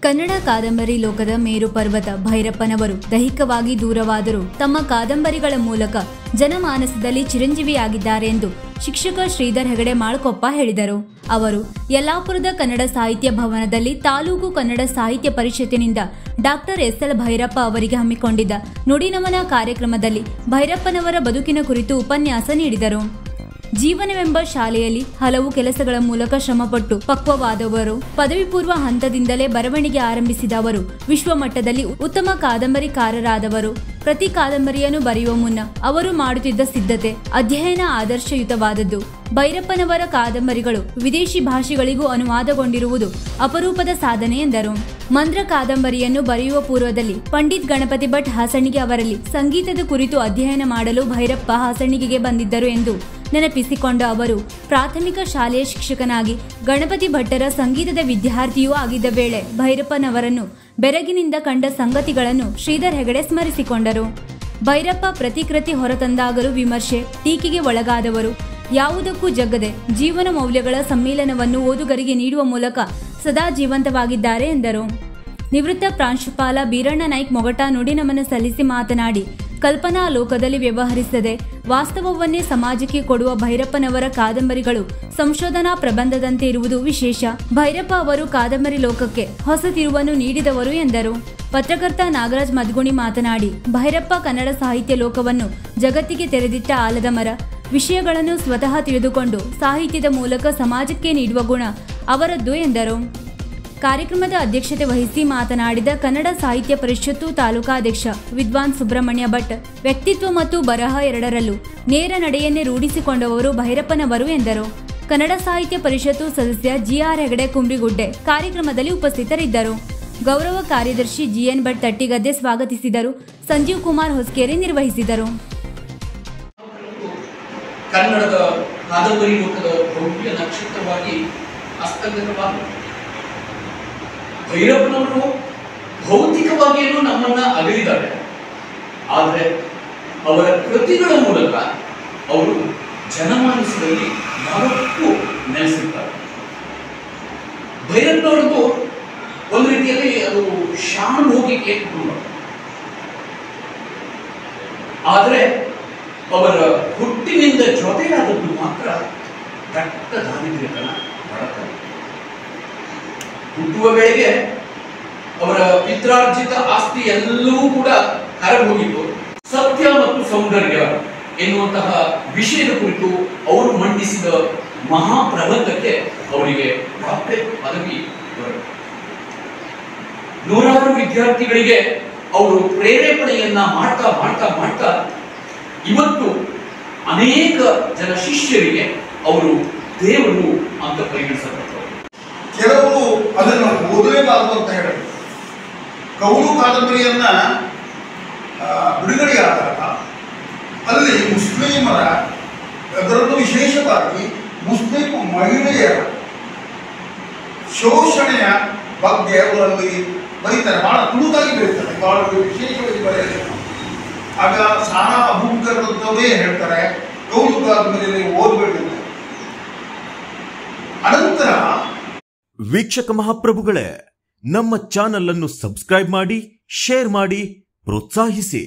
ಕನ್ನಡ ಕಾದಂಬರಿ ಲೋಕದ ಮೇರು ಪರ್ವತ ಭೈರಪ್ಪನವರು ದೈಹಿಕವಾಗಿ ದೂರವಾದರೂ ತಮ್ಮ ಕಾದಂಬರಿಗಳ ಮೂಲಕ ಜನಮಾನಸದಲ್ಲಿ ಚಿರಂಜೀವಿಯಾಗಿದ್ದಾರೆ ಎಂದು ಶಿಕ್ಷಕ ಶ್ರೀಧರ್ ಹೆಗಡೆ ಮಾಳ್ಕೊಪ್ಪ ಹೇಳಿದರು. ಅವರು ಯಲ್ಲಾಪುರದ ಕನ್ನಡ ಸಾಹಿತ್ಯ ಭವನದಲ್ಲಿ ತಾಲೂಕು ಕನ್ನಡ ಸಾಹಿತ್ಯ ಪರಿಷತ್ತಿನಿಂದ ಡಾಕ್ಟರ್ ಎಸ್.ಎಲ್. ಭೈರಪ್ಪ ಅವರಿಗೆ ಹಮ್ಮಿಕೊಂಡಿದ್ದ ನುಡಿನಮನ ಕಾರ್ಯಕ್ರಮದಲ್ಲಿ ಭೈರಪ್ಪನವರ ಬದುಕಿನ ಕುರಿತು ಉಪನ್ಯಾಸ ನೀಡಿದರು. ಜೀವನವೆಂಬ ಶಾಲೆಯಲ್ಲಿ ಹಲವು ಕೆಲಸಗಳ ಮೂಲಕ ಶ್ರಮಪಟ್ಟು ಪಕ್ವವಾದವರು. ಪದವಿ ಪೂರ್ವ ಹಂತದಿಂದಲೇ ಬರವಣಿಗೆ ಆರಂಭಿಸಿದ ಅವರು ವಿಶ್ವಮಟ್ಟದಲ್ಲಿ ಉತ್ತಮ ಕಾದಂಬರಿಕಾರರಾದವರು. ಪ್ರತಿ ಕಾದಂಬರಿಯನ್ನು ಬರೆಯುವ ಮುನ್ನ ಅವರು ಮಾಡುತ್ತಿದ್ದ ಸಿದ್ಧತೆ, ಅಧ್ಯಯನ ಆದರ್ಶಯುತವಾದದ್ದು. ಭೈರಪ್ಪನವರ ಕಾದಂಬರಿಗಳು ವಿದೇಶಿ ಭಾಷೆಗಳಿಗೂ ಅನುವಾದಗೊಂಡಿರುವುದು ಅಪರೂಪದ ಸಾಧನೆ ಎಂದರು. ಮಂದ್ರ ಕಾದಂಬರಿಯನ್ನು ಬರೆಯುವ ಪೂರ್ವದಲ್ಲಿ ಪಂಡಿತ್ ಗಣಪತಿ ಭಟ್ ಹಾಸಣಿಗೆ ಅವರಲ್ಲಿ ಸಂಗೀತದ ಕುರಿತು ಅಧ್ಯಯನ ಮಾಡಲು ಭೈರಪ್ಪ ಹಾಸಣಿಗೆಗೆ ಬಂದಿದ್ದರು ಎಂದು ನೆನಪಿಸಿಕೊಂಡ ಅವರು ಪ್ರಾಥಮಿಕ ಶಾಲೆಯ ಶಿಕ್ಷಕನಾಗಿ ಗಣಪತಿ ಭಟ್ಟರ ಸಂಗೀತದ ವಿದ್ಯಾರ್ಥಿಯೂ ಆಗಿದ್ದ ವೇಳೆ ಭೈರಪ್ಪನವರನ್ನು ಬೆರಗಿನಿಂದ ಕಂಡ ಸಂಗತಿಗಳನ್ನು ಶ್ರೀಧರ್ ಹೆಗಡೆ ಸ್ಮರಿಸಿಕೊಂಡರು. ಭೈರಪ್ಪ ಪ್ರತಿಕೃತಿ ಹೊರತಂದಾಗಲೂ ವಿಮರ್ಶೆ, ಟೀಕೆಗೆ ಒಳಗಾದವರು. ಯಾವುದಕ್ಕೂ ಜಗ್ಗದೆ ಜೀವನ ಮೌಲ್ಯಗಳ ಸಮ್ಮಿಲನವನ್ನು ಓದುಗರಿಗೆ ನೀಡುವ ಮೂಲಕ ಸದಾ ಜೀವಂತವಾಗಿದ್ದಾರೆ ಎಂದರು. ನಿವೃತ್ತ ಪ್ರಾಂಶುಪಾಲ ಬೀರಣ್ಣ ನಾಯ್ಕ್ ಮೊಗಟ ನುಡಿನಮನ ಸಲ್ಲಿಸಿ ಮಾತನಾಡಿ, ಕಲ್ಪನಾ ಲೋಕದಲ್ಲಿ ವ್ಯವಹರಿಸದೆ ವಾಸ್ತವವನ್ನೇ ಸಮಾಜಕ್ಕೆ ಕೊಡುವ ಭೈರಪ್ಪನವರ ಕಾದಂಬರಿಗಳು ಸಂಶೋಧನಾ ಪ್ರಬಂಧದಂತೆ ಇರುವುದು ವಿಶೇಷ. ಭೈರಪ್ಪ ಅವರು ಕಾದಂಬರಿ ಲೋಕಕ್ಕೆ ಹೊಸ ತಿರುವನ್ನು ನೀಡಿದವರು ಎಂದರು. ಪತ್ರಕರ್ತ ನಾಗರಾಜ್ ಮದ್ಗುಣಿ ಮಾತನಾಡಿ, ಭೈರಪ್ಪ ಕನ್ನಡ ಸಾಹಿತ್ಯ ಲೋಕವನ್ನು ಜಗತ್ತಿಗೆ ತೆರೆದಿಟ್ಟ ಆಲದ ಮರ. ವಿಷಯಗಳನ್ನು ಸ್ವತಃ ತಿಳಿದುಕೊಂಡು ಸಾಹಿತ್ಯದ ಮೂಲಕ ಸಮಾಜಕ್ಕೆ ನೀಡುವ ಗುಣ ಅವರದ್ದು ಎಂದರು. ಕಾರ್ಯಕ್ರಮದ ಅಧ್ಯಕ್ಷತೆ ವಹಿಸಿ ಮಾತನಾಡಿದ ಕನ್ನಡ ಸಾಹಿತ್ಯ ಪರಿಷತ್ತು ತಾಲೂಕಾಧ್ಯಕ್ಷ ವಿದ್ವಾನ್ ಸುಬ್ರಹ್ಮಣ್ಯ ಭಟ್, ವ್ಯಕ್ತಿತ್ವ ಮತ್ತು ಬರಹ ಎರಡರಲ್ಲೂ ನೇರ ನಡೆಯನ್ನೇ ರೂಢಿಸಿಕೊಂಡವರು ಭೈರಪ್ಪನವರು ಎಂದರು. ಕನ್ನಡ ಸಾಹಿತ್ಯ ಪರಿಷತ್ತು ಸದಸ್ಯ ಜಿಆರ್ ಹೆಗಡೆ ಕುಂಬ್ರಿಗುಡ್ಡೆ ಕಾರ್ಯಕ್ರಮದಲ್ಲಿ ಉಪಸ್ಥಿತರಿದ್ದರು. ಗೌರವ ಕಾರ್ಯದರ್ಶಿ ಜಿಎನ್ ಭಟ್ ತಟ್ಟಿಗದ್ದೆ ಸ್ವಾಗತಿಸಿದರು. ಸಂಜೀವ್ ಕುಮಾರ್ ಹೊಸ್ಕೇರಿ ನಿರ್ವಹಿಸಿದರು. ಕನ್ನಡದ ಕಾದಂಬರಿ ಲೋಕದ ಭವ್ಯ ನಕ್ಷತ್ರವಾಗಿ ಹಸ್ತಗತವಾದ ಭೈರಪ್ಪನವರು ಭೌತಿಕವಾಗಿಯೂ ನಮ್ಮನ್ನ ಅಗಲಿದ್ದಾರೆ. ಆದರೆ ಅವರ ಕೃತಿಗಳ ಮೂಲಕ ಅವರು ಜನಮಾನಸದಲ್ಲಿ ಯಾವತ್ತೂ ನೆಲೆಸಿರ್ತಾರೆ. ಭೈರಪ್ಪನವ್ರದ್ದು ಒಂದು ರೀತಿಯಲ್ಲಿ ಅದು ಶಾನ್ ಹೋಗಿಕೆ ಕುಟುಂಬ. ಆದರೆ ಅವರ ಹುಟ್ಟಿನಿಂದ ಜೊತೆಯಾದದ್ದು ಮಾತ್ರ ದಟ್ಟ ದಾರಿದ್ರ್ಯತನ, ಬಡತನ. ಹುಟ್ಟುವ ವೇಳೆಗೆ ಅವರ ಪಿತ್ರಾರ್ಜಿತ ಆಸ್ತಿ ಎಲ್ಲವೂ ಕೂಡ ಕರಗೋಗಿತ್ತು. ಸತ್ಯ ಮತ್ತು ಸೌಂದರ್ಯ ಎನ್ನುವಂತಹ ವಿಷಯದ ಕುರಿತು ಅವರು ಮಂಡಿಸಿದ ಮಹಾಪ್ರಬಂಧಕ್ಕೆ ಅವರಿಗೆ ಡಾಕ್ಟರೇಟ್ ಪದವಿ ದೊರೆಯಿತು. ನೂರಾರು ವಿದ್ಯಾರ್ಥಿಗಳಿಗೆ ಅವರು ಪ್ರೇರೇಪಣೆಯನ್ನ ಮಾಡ್ತಾ ಮಾಡ್ತಾ ಮಾಡ್ತಾ ಇವತ್ತು ಅನೇಕ ಜನ ಶಿಷ್ಯರಿಗೆ ಅವರು ದೇವರು ಅಂತ ಪರಿಗಣಿಸಲ್ಪಟ್ಟರು. ಕೆಲವರು ಅದನ್ನು ಓದಲೇಬಾರದು ಅಂತ ಹೇಳಿದ್ರು. ಕೌಲು ಕಾದಂಬರಿಯನ್ನ ಬಿಡುಗಡೆಯಾದಾಗ ಅಲ್ಲಿ ಮುಸ್ಲಿಮರ, ಅದರಲ್ಲೂ ವಿಶೇಷವಾಗಿ ಮುಸ್ಲಿಂ ಮಹಿಳೆಯರ ಶೋಷಣೆಯ ಬಗ್ಗೆ ಅವರಲ್ಲಿ ಬರೀತಾರೆ. ಬಹಳ ತುಣುಕಾಗಿ ಬರೀತಾರೆ, ಬಹಳ ವಿಶೇಷವಾಗಿ ಬರೆಯಬೇಕು. ಆಗ ಸಾರಾ ಅಬೂಬಕರ್ನವರೇ ಹೇಳ್ತಾರೆ, ಕೌಲು ಕಾದಂಬರಿಯಲ್ಲಿ ಓದಬೇಡಿ. ಅನಂತರ ವೀಕ್ಷಕ ಮಹಾಪ್ರಭುಗಳೇ, ನಮ್ಮ ಚಾನಲ್ ಅನ್ನು ಸಬ್ಸ್ಕ್ರೈಬ್ ಮಾಡಿ, ಶೇರ್ ಮಾಡಿ, ಪ್ರೋತ್ಸಾಹಿಸಿ.